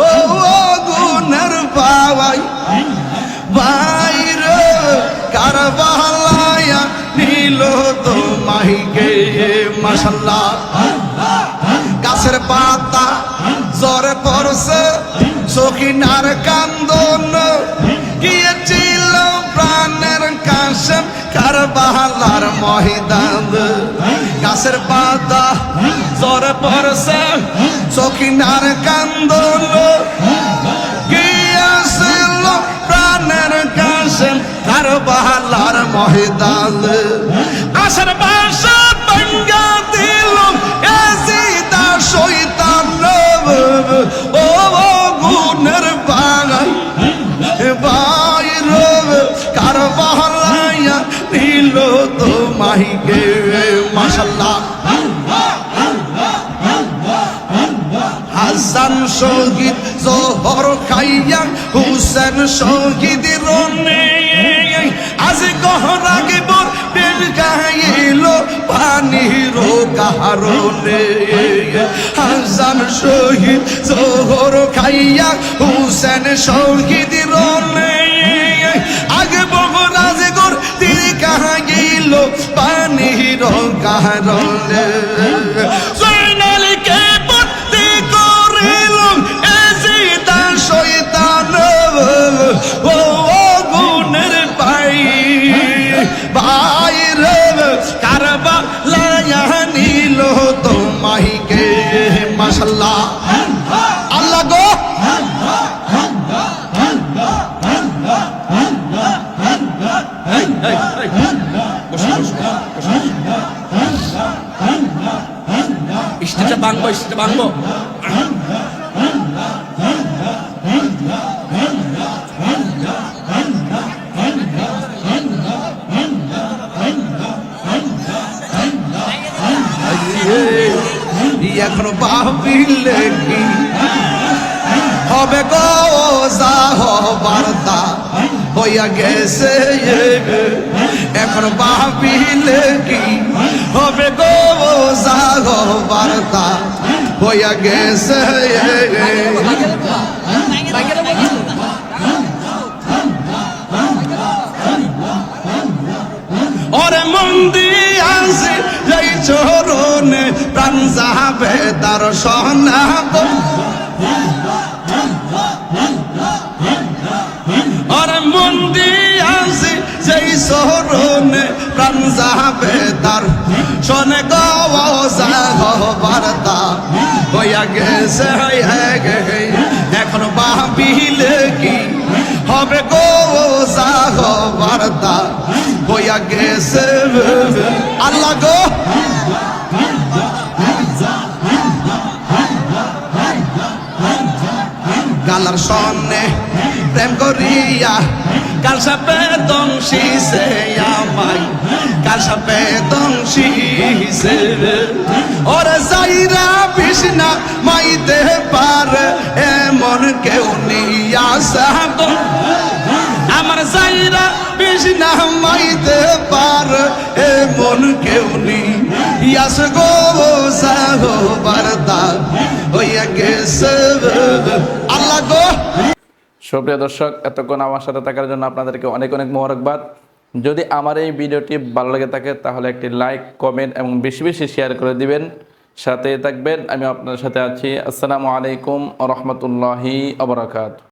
ও গুনের পাওয়াই বাইরে কারবালায়া নীল তো মাহিকে মাশাল্লাহ গাছের পাতা জ্বরে পড়ছে সখিনার কান্দন গিয়েছিল প্রাণের কাশেম কারবালার ময়দান গাছের পাতা জ্বরে পড়ছে সখিনার কান্দন গিয়েছিল প্রাণের কাশেম কারবালার ময়দান আশার বাসা ভাঙ্গা দিল এজিদা শয়তান ও গুনের পাগাই বাইরে কারবালায়া নীল তো মাহিকে মাশাল্লাহ হাসান শহীদ জোহর খাইয়া হুসেন শহীদ রনে আজ গহরা গিবর প্রেম গাইল পানির কারণে হাসান শহীদ জোহর খাইয়া হুসেন শহীদ রনে আগে বহরাজ গোর তীর গাইল পানির কারণে জয়নালকে বন্দি করিল এজিদা শয়তান ও গুনের ভাই বাইরে কারবালায়া নীল তো মাহিকে মাশাল্লাহ আল্লাহ গো স্টেজে ভাঙবো স্টেজে ভাঙবো এখন ভাবিলে কি হবে গো যাহ বার্তা হইয়া গেছে এখন ভাবিলে কি হবে গো যাহ বার্তা হইয়া গেছে ওরে মন্দি আছে এই চরণে প্রাণ যাবে তার সহনাব ওরে মন্দি আছে সেই চরণে প্রাণ যাবে তার শোনে গো যাহ বার্তা হইয়া গেছে এখন ভাবিলে কি হবে গো যাহ বার্তা হইয়া গেছে আল্লাহ গো গালার সন্নে প্রেম করিয়া কাল সাপে দংশিছে আমায় কাল সাপে দংশিছে ওরে যাইরা বিষ্ণা মাইতে পারে এমন কেউ নিয়া সাব আমার যাইরা বিষ্ণা মাইতে পারে এমন কেউ নিয়াস গো যাহ বার্তা হইয়া গেছে আল্লাহ গো। সুপ্রিয় দর্শক, এতক্ষণ আমার সাথে থাকার জন্য আপনাদেরকে অনেক অনেক মোবারকবাদ। যদি আমার এই ভিডিওটি ভালো লেগে থাকে তাহলে একটি লাইক, কমেন্ট এবং বেশি বেশি শেয়ার করে দিবেন। সাথে থাকবেন, আমি আপনার সাথে আছি। আসসালামু আলাইকুম ওয়া রাহমাতুল্লাহি ওয়া বারাকাতুহু।